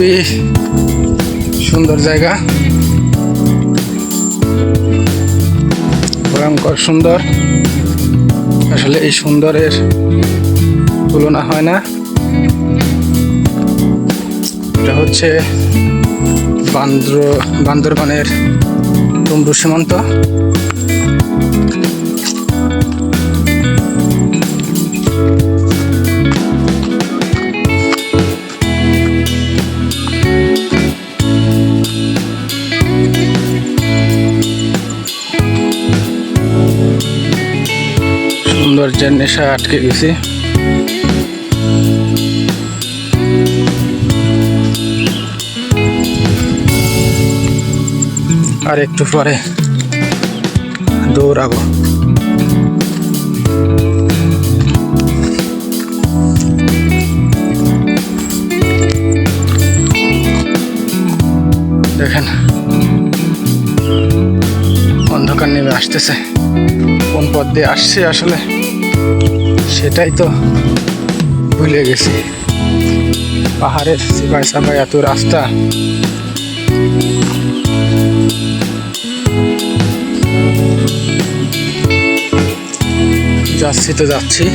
খুবই সুন্দর জায়গা, ভয়ঙ্কর সুন্দর। আসলে এই সুন্দরের তুলনা হয় না। এটা হচ্ছে বান্দরবানের টুমরু সীমান্ত। সৌন্দর্যের নেশায় আটকে গেছি। আর একটু পরে দৌড়াবো। দেখেন অন্ধকার নেমে আসতেছে। কোন পথ দিয়ে আসছে আসলে সেটাই তো ভুলে গেছি। পাহাড়ের সিপাই সাপাই এত রাস্তা, যাচ্ছি তো যাচ্ছি।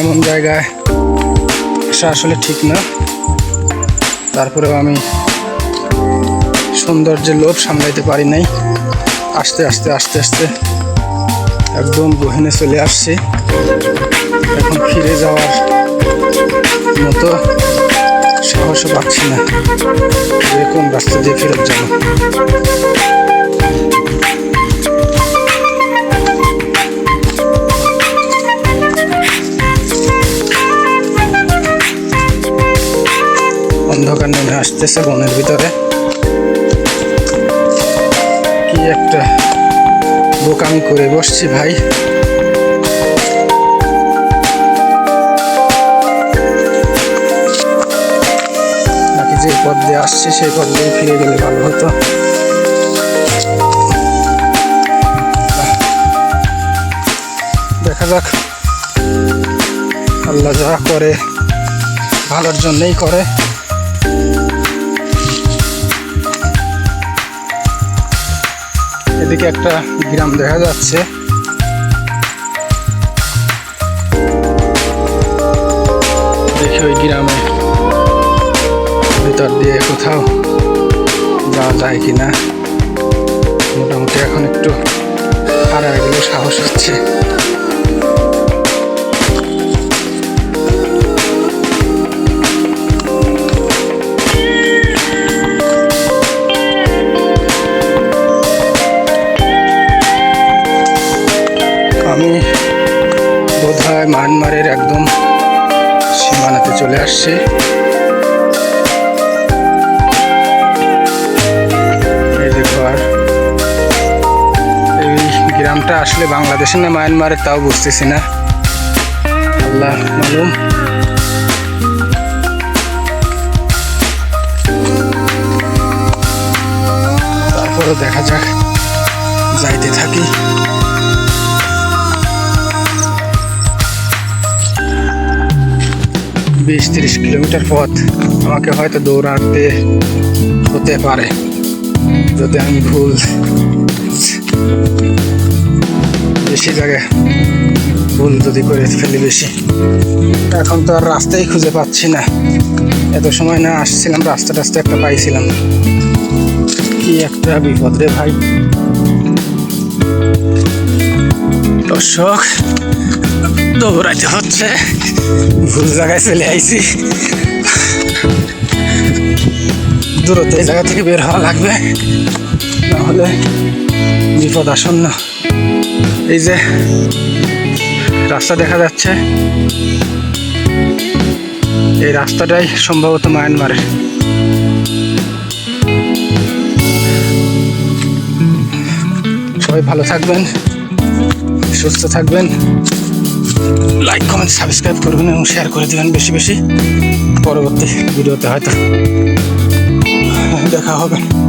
এমন জায়গায় আসা আসলে ঠিক না, তারপরেও আমি সৌন্দর্যের লোভ সামলাইতে পারি নাই। আস্তে আস্তে আস্তে আস্তে একদম গহীনে চলে আসছি। এখন ফিরে যাওয়ার মতো সাহসও পাচ্ছি না যে কোন রাস্তা দিয়ে ফেরত যাব। অন্ধকার নেমে আসতেছে বনের ভিতরে। কি একটা বোকামি করে বসছি ভাই। নাকি যে পথ দিয়ে আসছি সেই পথ দিয়ে ফিরে গেলে ভালো হতো। দেখা যাক, আল্লাহ যা করে ভালোর জন্যই করে। এদিকে একটা গ্রাম দেখা যাচ্ছে। দেখি ওই গ্রামে ভিতর দিয়ে কোথাও যাওয়া যায় কিনা। মোটামুটি এখন একটু হারায় গেলেও সাহস হচ্ছে। আমি বোধহয় মায়ানমারের একদম সীমানাতে চলে আসছি। এই দেখো, আর এই গ্রামটা আসলে বাংলাদেশের না মায়ানমারের তাও বুঝতেছি না, আল্লাহ মালুম। তারপরও দেখা যাক, যাইতে থাকি। 20-30 কিলোমিটার পথ আমাকে হয়তো দৌড়াতে হতে পারে যদি আমি বেশি জায়গায় ভুল যদি করে ফেলি বেশি। এখন তো আর রাস্তাই খুঁজে পাচ্ছি না। এত সময় না আসছিলাম, রাস্তা একটা পাইছিলাম। কি একটা বিপদ রে ভাই। দর্শক, দৌড়াইতে হচ্ছে, ভুল জায়গায় চলে আইছি। দূরত্ব এই জায়গা থেকে বের হওয়া লাগবে, নাহলে বিপদ আসন্ন। এই যে রাস্তা দেখা যাচ্ছে, এই রাস্তাটাই সম্ভবত মায়ানমারের। সবাই ভালো থাকবেন, সুস্থ থাকবেন। লাইক কমেন্ট সাবস্ক্রাইব করবেন এবং শেয়ার করে দেবেন বেশি বেশি। পরবর্তী ভিডিওতে হয়তো দেখা হবে।